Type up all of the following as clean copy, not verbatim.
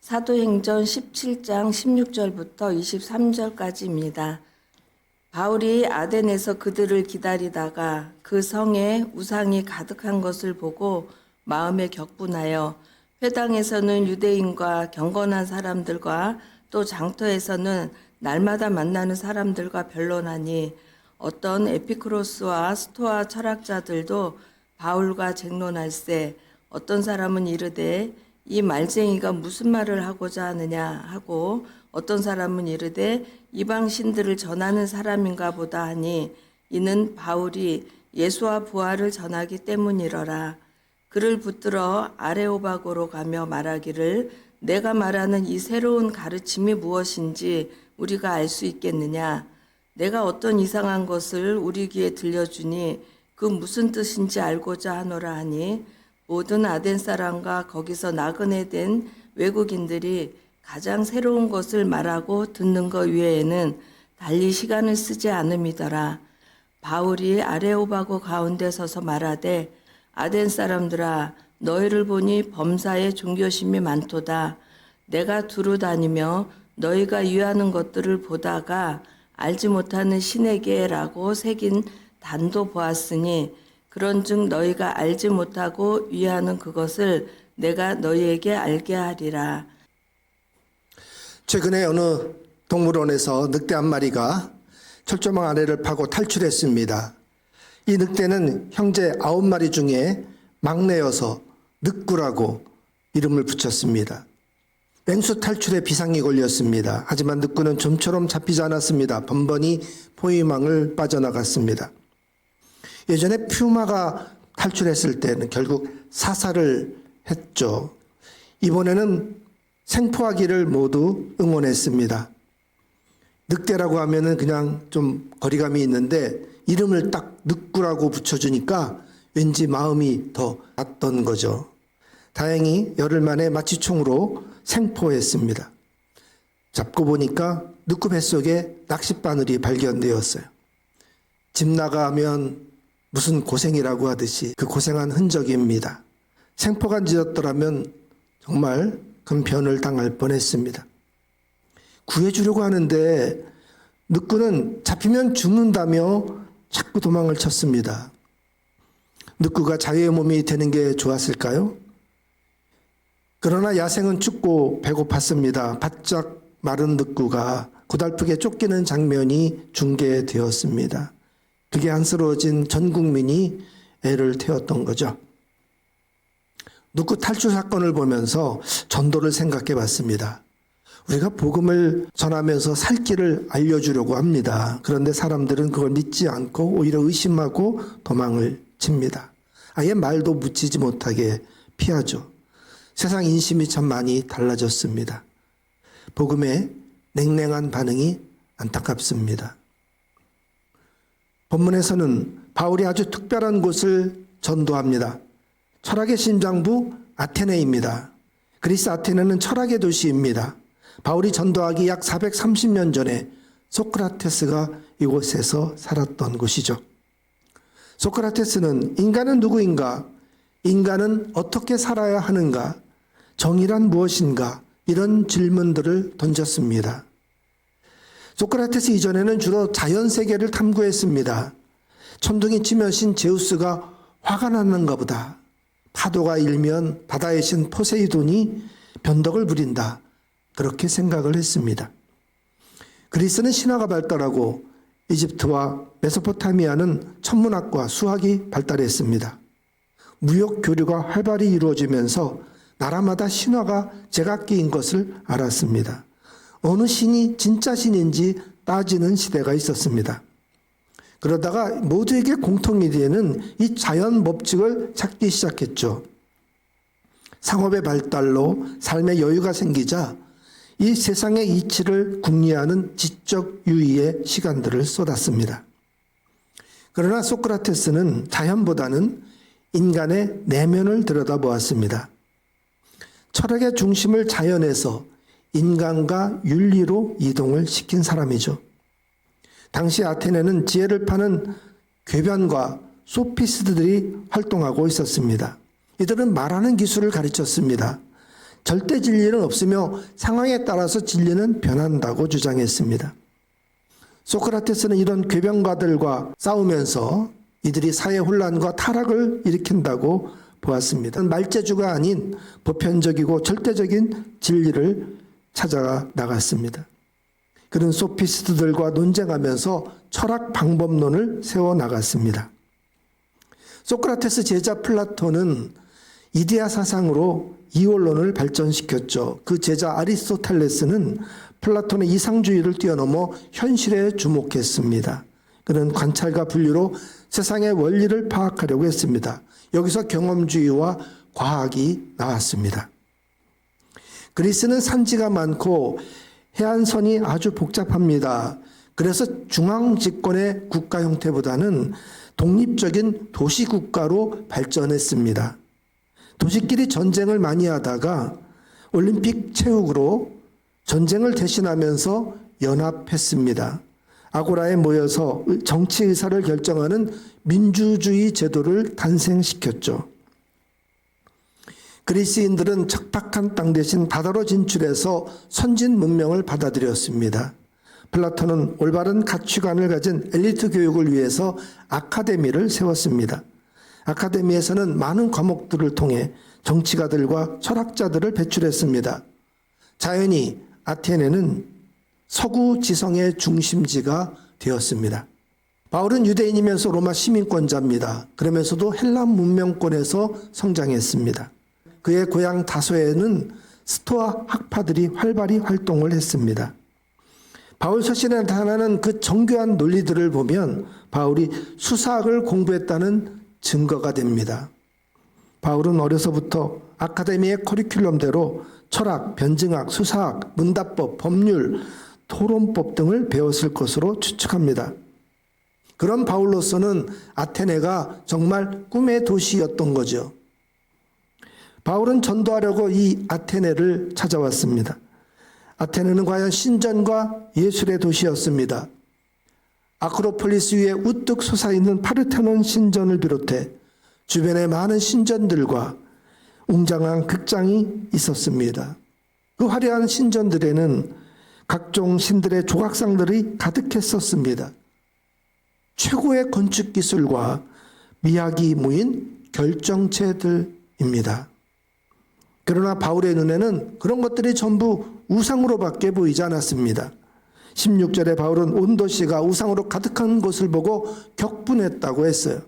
사도행전 17장 16절부터 23절까지입니다. 바울이 아덴에서 그들을 기다리다가 그 성에 우상이 가득한 것을 보고 마음에 격분하여 회당에서는 유대인과 경건한 사람들과 또 장터에서는 날마다 만나는 사람들과 변론하니 어떤 에피크로스와 스토아 철학자들도 바울과 쟁론할세 어떤 사람은 이르되 이 말쟁이가 무슨 말을 하고자 하느냐 하고 어떤 사람은 이르되 이방 신들을 전하는 사람인가 보다 하니 이는 바울이 예수와 부활을 전하기 때문이러라. 그를 붙들어 아레오바고로 가며 말하기를 내가 말하는 이 새로운 가르침이 무엇인지 우리가 알 수 있겠느냐. 내가 어떤 이상한 것을 우리 귀에 들려주니 그 무슨 뜻인지 알고자 하노라 하니 모든 아덴 사람과 거기서 나그네 된 외국인들이 가장 새로운 것을 말하고 듣는 것 외에는 달리 시간을 쓰지 않음이더라. 바울이 아레오바고 가운데 서서 말하되 아덴 사람들아 너희를 보니 범사에 종교심이 많도다. 내가 두루 다니며 너희가 유하는 것들을 보다가 알지 못하는 신에게라고 새긴 단도 보았으니 그런즉 너희가 알지 못하고 위하는 그것을 내가 너희에게 알게 하리라. 최근에 어느 동물원에서 늑대 한 마리가 철조망 아래를 파고 탈출했습니다. 이 늑대는 형제 9마리 중에 막내여서 늑구라고 이름을 붙였습니다. 맹수 탈출에 비상이 걸렸습니다. 하지만 늑구는 좀처럼 잡히지 않았습니다. 번번이 포위망을 빠져나갔습니다. 예전에 퓨마가 탈출했을 때는 결국 사살을 했죠. 이번에는 생포하기를 모두 응원했습니다. 늑대라고 하면은 그냥 좀 거리감이 있는데 이름을 딱 늑구라고 붙여주니까 왠지 마음이 더 낫던 거죠. 다행히 열흘 만에 마취총으로 생포했습니다. 잡고 보니까 늑구 뱃속에 낚싯바늘이 발견되었어요. 집 나가면 무슨 고생이라고 하듯이 그 고생한 흔적입니다. 생포가 지었더라면 정말 큰 변을 당할 뻔했습니다. 구해주려고 하는데 늑구는 잡히면 죽는다며 자꾸 도망을 쳤습니다. 늑구가 자유의 몸이 되는 게 좋았을까요? 그러나 야생은 춥고 배고팠습니다. 바짝 마른 늑구가 고달프게 쫓기는 장면이 중계되었습니다. 그게 안쓰러워진 전 국민이 애를 태웠던 거죠. 늑구 탈출 사건을 보면서 전도를 생각해 봤습니다. 우리가 복음을 전하면서 살 길을 알려주려고 합니다. 그런데 사람들은 그걸 믿지 않고 오히려 의심하고 도망을 칩니다. 아예 말도 묻히지 못하게 피하죠. 세상 인심이 참 많이 달라졌습니다. 복음의 냉랭한 반응이 안타깝습니다. 본문에서는 바울이 아주 특별한 곳을 전도합니다. 철학의 심장부 아테네입니다. 그리스 아테네는 철학의 도시입니다. 바울이 전도하기 약 430년 전에 소크라테스가 이곳에서 살았던 곳이죠. 소크라테스는 인간은 누구인가? 인간은 어떻게 살아야 하는가? 정의란 무엇인가? 이런 질문들을 던졌습니다. 소크라테스 이전에는 주로 자연세계를 탐구했습니다. 천둥이 치면 신 제우스가 화가 났는가 보다. 파도가 일면 바다의 신 포세이돈이 변덕을 부린다. 그렇게 생각을 했습니다. 그리스는 신화가 발달하고 이집트와 메소포타미아는 천문학과 수학이 발달했습니다. 무역 교류가 활발히 이루어지면서 나라마다 신화가 제각기인 것을 알았습니다. 어느 신이 진짜 신인지 따지는 시대가 있었습니다. 그러다가 모두에게 공통이 되는 이 자연 법칙을 찾기 시작했죠. 상업의 발달로 삶의 여유가 생기자 이 세상의 이치를 궁리하는 지적 유의의 시간들을 쏟았습니다. 그러나 소크라테스는 자연보다는 인간의 내면을 들여다보았습니다. 철학의 중심을 자연에서 인간과 윤리로 이동을 시킨 사람이죠. 당시 아테네는 지혜를 파는 궤변과 소피스트들이 활동하고 있었습니다. 이들은 말하는 기술을 가르쳤습니다. 절대 진리는 없으며 상황에 따라서 진리는 변한다고 주장했습니다. 소크라테스는 이런 궤변가들과 싸우면서 이들이 사회 혼란과 타락을 일으킨다고 보았습니다. 말재주가 아닌 보편적이고 절대적인 진리를 찾아 나갔습니다. 그는 소피스트들과 논쟁하면서 철학 방법론을 세워 나갔습니다. 소크라테스 제자 플라톤은 이데아 사상으로 이원론을 발전시켰죠. 그 제자 아리스토텔레스는 플라톤의 이상주의를 뛰어넘어 현실에 주목했습니다. 그는 관찰과 분류로 세상의 원리를 파악하려고 했습니다. 여기서 경험주의와 과학이 나왔습니다. 그리스는 산지가 많고 해안선이 아주 복잡합니다. 그래서 중앙 집권의 국가 형태보다는 독립적인 도시국가로 발전했습니다. 도시끼리 전쟁을 많이 하다가 올림픽 체육으로 전쟁을 대신하면서 연합했습니다. 아고라에 모여서 정치 의사를 결정하는 민주주의 제도를 탄생시켰죠. 그리스인들은 척박한 땅 대신 바다로 진출해서 선진 문명을 받아들였습니다. 플라톤은 올바른 가치관을 가진 엘리트 교육을 위해서 아카데미를 세웠습니다. 아카데미에서는 많은 과목들을 통해 정치가들과 철학자들을 배출했습니다. 자연히 아테네는 서구 지성의 중심지가 되었습니다. 바울은 유대인이면서 로마 시민권자입니다. 그러면서도 헬라 문명권에서 성장했습니다. 그의 고향 다소에는 스토아 학파들이 활발히 활동을 했습니다. 바울 서신에 나타나는 그 정교한 논리들을 보면 바울이 수사학을 공부했다는 증거가 됩니다. 바울은 어려서부터 아카데미의 커리큘럼대로 철학, 변증학, 수사학, 문답법, 법률, 토론법 등을 배웠을 것으로 추측합니다. 그런 바울로서는 아테네가 정말 꿈의 도시였던 거죠. 바울은 전도하려고 이 아테네를 찾아왔습니다. 아테네는 과연 신전과 예술의 도시였습니다. 아크로폴리스 위에 우뚝 솟아있는 파르테논 신전을 비롯해 주변에 많은 신전들과 웅장한 극장이 있었습니다. 그 화려한 신전들에는 각종 신들의 조각상들이 가득했었습니다. 최고의 건축 기술과 미학이 모인 결정체들입니다. 그러나 바울의 눈에는 그런 것들이 전부 우상으로밖에 보이지 않았습니다. 16절에 바울은 온 도시가 우상으로 가득한 것을 보고 격분했다고 했어요.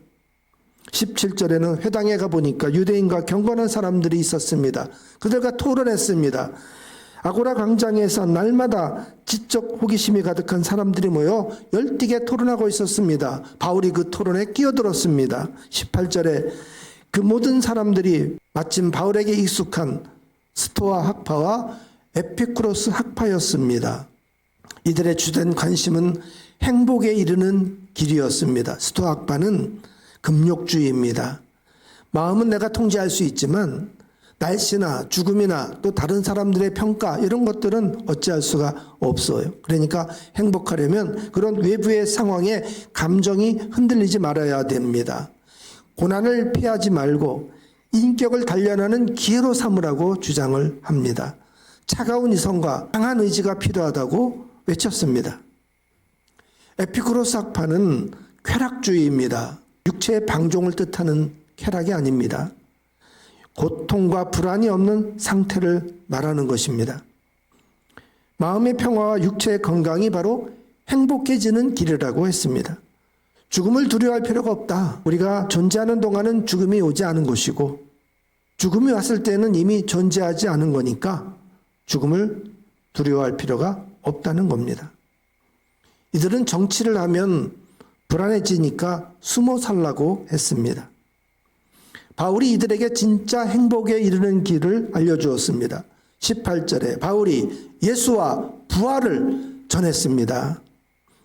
17절에는 회당에 가보니까 유대인과 경건한 사람들이 있었습니다. 그들과 토론했습니다. 아고라 광장에서 날마다 지적 호기심이 가득한 사람들이 모여 열띠게 토론하고 있었습니다. 바울이 그 토론에 끼어들었습니다. 18절에 그 모든 사람들이 마침 바울에게 익숙한 스토아 학파와 에피쿠로스 학파였습니다. 이들의 주된 관심은 행복에 이르는 길이었습니다. 스토아 학파는 금욕주의입니다. 마음은 내가 통제할 수 있지만 날씨나 죽음이나 또 다른 사람들의 평가 이런 것들은 어찌할 수가 없어요. 그러니까 행복하려면 그런 외부의 상황에 감정이 흔들리지 말아야 됩니다. 고난을 피하지 말고 인격을 단련하는 기회로 삼으라고 주장을 합니다. 차가운 이성과 강한 의지가 필요하다고 외쳤습니다. 에피쿠로스 학파는 쾌락주의입니다. 육체의 방종을 뜻하는 쾌락이 아닙니다. 고통과 불안이 없는 상태를 말하는 것입니다. 마음의 평화와 육체의 건강이 바로 행복해지는 길이라고 했습니다. 죽음을 두려워할 필요가 없다. 우리가 존재하는 동안은 죽음이 오지 않은 것이고 죽음이 왔을 때는 이미 존재하지 않은 거니까 죽음을 두려워할 필요가 없다는 겁니다. 이들은 정치를 하면 불안해지니까 숨어 살라고 했습니다. 바울이 이들에게 진짜 행복에 이르는 길을 알려주었습니다. 18절에 바울이 예수와 부활을 전했습니다.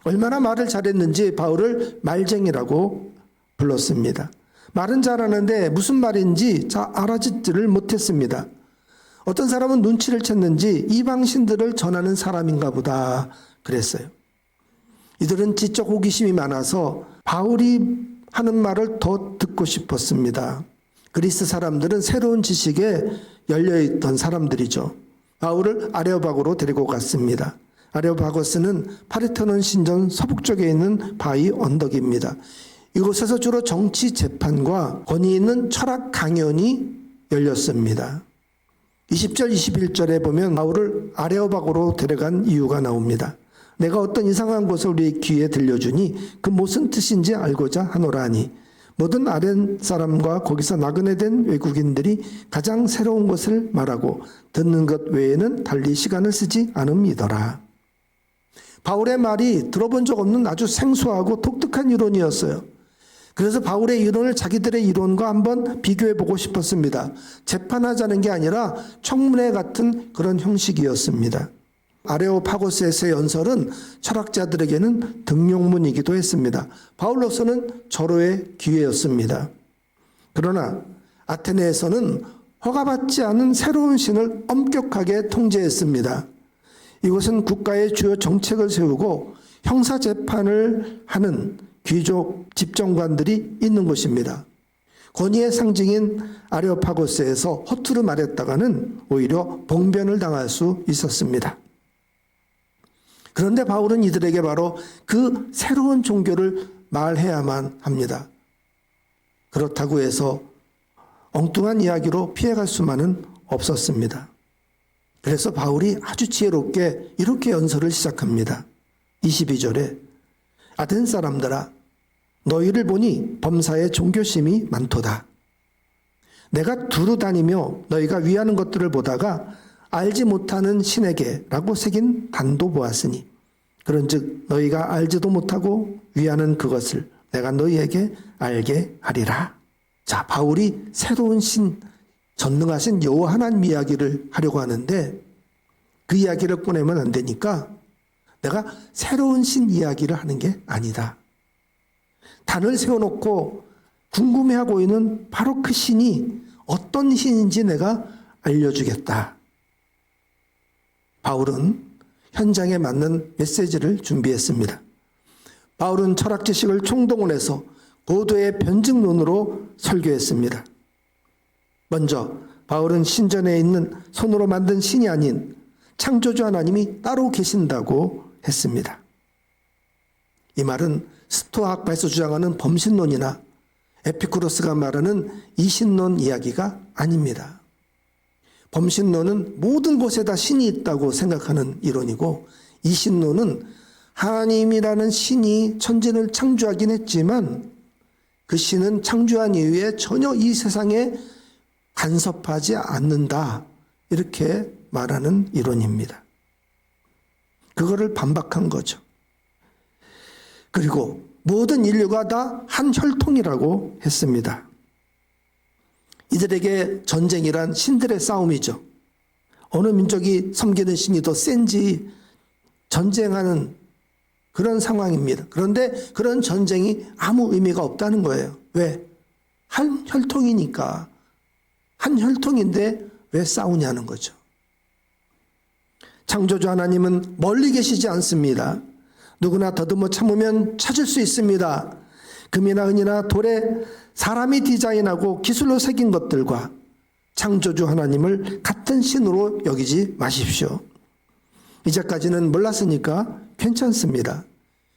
얼마나 말을 잘했는지 바울을 말쟁이라고 불렀습니다. 말은 잘하는데 무슨 말인지 잘 알아듣지를 못했습니다. 어떤 사람은 눈치를 챘는지 이방신들을 전하는 사람인가 보다 그랬어요. 이들은 지적 호기심이 많아서 바울이 하는 말을 더 듣고 싶었습니다. 그리스 사람들은 새로운 지식에 열려있던 사람들이죠. 바울을 아레오바고로 데리고 갔습니다. 아레오바고스는 파르테논 신전 서북쪽에 있는 바위 언덕입니다. 이곳에서 주로 정치 재판과 권위 있는 철학 강연이 열렸습니다. 20절, 21절에 보면 바울을 아레오바고로 데려간 이유가 나옵니다. 내가 어떤 이상한 것을 우리 귀에 들려주니 그 무슨 뜻인지 알고자 하노라 하니 모든 아덴 사람과 거기서 나그네 된 외국인들이 가장 새로운 것을 말하고 듣는 것 외에는 달리 시간을 쓰지 않음이더라. 바울의 말이 들어본 적 없는 아주 생소하고 독특한 이론이었어요. 그래서 바울의 이론을 자기들의 이론과 한번 비교해 보고 싶었습니다. 재판하자는 게 아니라 청문회 같은 그런 형식이었습니다. 아레오파고스에서의 연설은 철학자들에게는 등용문이기도 했습니다. 바울로서는 절호의 기회였습니다. 그러나 아테네에서는 허가받지 않은 새로운 신을 엄격하게 통제했습니다. 이곳은 국가의 주요 정책을 세우고 형사재판을 하는 귀족 집정관들이 있는 곳입니다. 권위의 상징인 아레오파고스에서 허투루 말했다가는 오히려 봉변을 당할 수 있었습니다. 그런데 바울은 이들에게 바로 그 새로운 종교를 말해야만 합니다. 그렇다고 해서 엉뚱한 이야기로 피해갈 수만은 없었습니다. 그래서 바울이 아주 지혜롭게 이렇게 연설을 시작합니다. 22절에 아덴 사람들아 너희를 보니 범사에 종교심이 많도다. 내가 두루 다니며 너희가 위하는 것들을 보다가 알지 못하는 신에게 라고 새긴 단도 보았으니 그런즉 너희가 알지도 못하고 위하는 그것을 내가 너희에게 알게 하리라. 자, 바울이 새로운 신, 전능하신 여호와 하나님 이야기를 하려고 하는데 그 이야기를 꺼내면 안 되니까 내가 새로운 신 이야기를 하는 게 아니다. 단을 세워놓고 궁금해하고 있는 바로 그 신이 어떤 신인지 내가 알려주겠다. 바울은 현장에 맞는 메시지를 준비했습니다. 바울은 철학 지식을 총동원해서 고도의 변증론으로 설교했습니다. 먼저 바울은 신전에 있는 손으로 만든 신이 아닌 창조주 하나님이 따로 계신다고 했습니다. 이 말은 스토아학파에서 주장하는 범신론이나 에피쿠로스가 말하는 이신론 이야기가 아닙니다. 범신론은 모든 곳에다 신이 있다고 생각하는 이론이고 이신론은 하나님이라는 신이 천지를 창조하긴 했지만 그 신은 창조한 이후에 전혀 이 세상에 간섭하지 않는다. 이렇게 말하는 이론입니다. 그거를 반박한 거죠. 그리고 모든 인류가 다 한 혈통이라고 했습니다. 이들에게 전쟁이란 신들의 싸움이죠. 어느 민족이 섬기는 신이 더 센지 전쟁하는 그런 상황입니다. 그런데 그런 전쟁이 아무 의미가 없다는 거예요. 왜? 한 혈통이니까. 한 혈통인데 왜 싸우냐는 거죠. 창조주 하나님은 멀리 계시지 않습니다. 누구나 더듬어 참으면 찾을 수 있습니다. 금이나 은이나 돌에 사람이 디자인하고 기술로 새긴 것들과 창조주 하나님을 같은 신으로 여기지 마십시오. 이제까지는 몰랐으니까 괜찮습니다.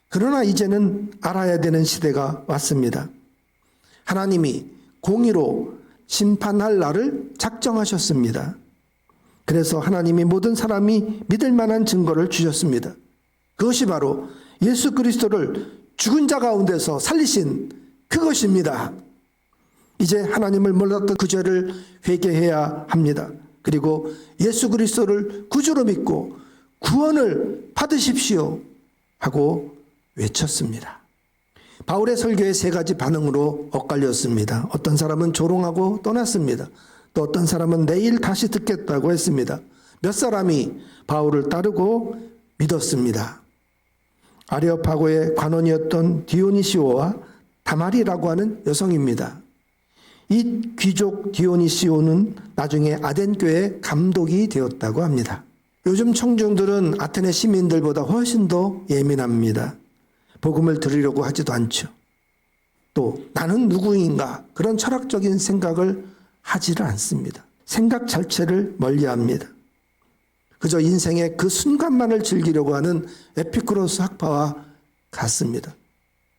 그러나 이제는 알아야 되는 시대가 왔습니다. 하나님이 공의로 심판할 날을 작정하셨습니다. 그래서 하나님이 모든 사람이 믿을 만한 증거를 주셨습니다. 그것이 바로 예수 그리스도를 죽은 자 가운데서 살리신 그것입니다. 이제 하나님을 몰랐던 그 죄를 회개해야 합니다. 그리고 예수 그리스도를 구주로 믿고 구원을 받으십시오 하고 외쳤습니다. 바울의 설교의 세 가지 반응으로 엇갈렸습니다. 어떤 사람은 조롱하고 떠났습니다. 또 어떤 사람은 내일 다시 듣겠다고 했습니다. 몇 사람이 바울을 따르고 믿었습니다. 아레오파고의 관원이었던 디오니시오와 다마리라고 하는 여성입니다. 이 귀족 디오니시오는 나중에 아덴 교회의 감독이 되었다고 합니다. 요즘 청중들은 아테네 시민들보다 훨씬 더 예민합니다. 복음을 들으려고 하지도 않죠. 또 나는 누구인가 그런 철학적인 생각을 하지를 않습니다. 생각 자체를 멀리합니다. 그저 인생의 그 순간만을 즐기려고 하는 에피쿠로스 학파와 같습니다.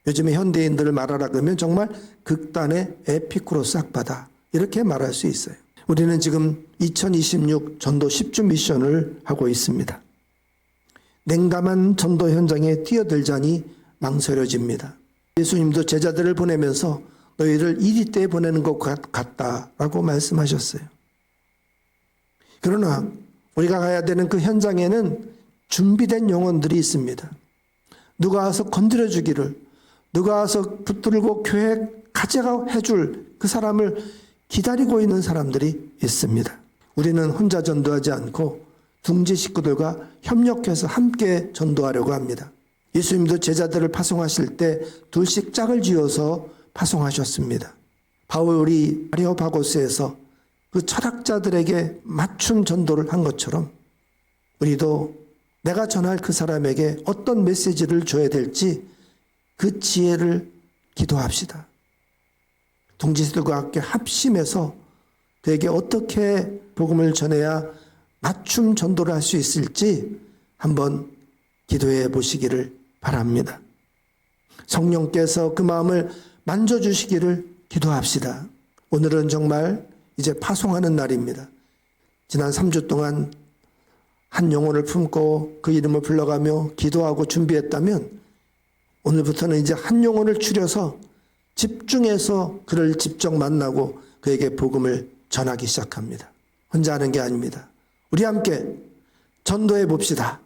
요즘에 현대인들을 말하라 그러면 정말 극단의 에피쿠로스 학파다 이렇게 말할 수 있어요. 우리는 지금 2026 전도 10주 미션을 하고 있습니다. 냉담한 전도 현장에 뛰어들자니 망설여집니다. 예수님도 제자들을 보내면서 너희를 이리 때에 보내는 것 같다라고 말씀하셨어요. 그러나 우리가 가야 되는 그 현장에는 준비된 영혼들이 있습니다. 누가 와서 건드려 주기를, 누가 와서 붙들고 교회 가져가 해줄 그 사람을 기다리고 있는 사람들이 있습니다. 우리는 혼자 전도하지 않고 둥지 식구들과 협력해서 함께 전도하려고 합니다. 예수님도 제자들을 파송하실 때 둘씩 짝을 지어서 파송하셨습니다. 바울이 아레오파고스에서 그 철학자들에게 맞춤 전도를 한 것처럼 우리도 내가 전할 그 사람에게 어떤 메시지를 줘야 될지 그 지혜를 기도합시다. 동지들과 함께 합심해서 그에게 어떻게 복음을 전해야 맞춤 전도를 할 수 있을지 한번 기도해 보시기를 바랍니다. 성령께서 그 마음을 만져주시기를 기도합시다. 오늘은 정말 이제 파송하는 날입니다. 지난 3주 동안 한 영혼을 품고 그 이름을 불러가며 기도하고 준비했다면 오늘부터는 이제 한 영혼을 추려서 집중해서 그를 직접 만나고 그에게 복음을 전하기 시작합니다. 혼자 하는 게 아닙니다. 우리 함께 전도해 봅시다.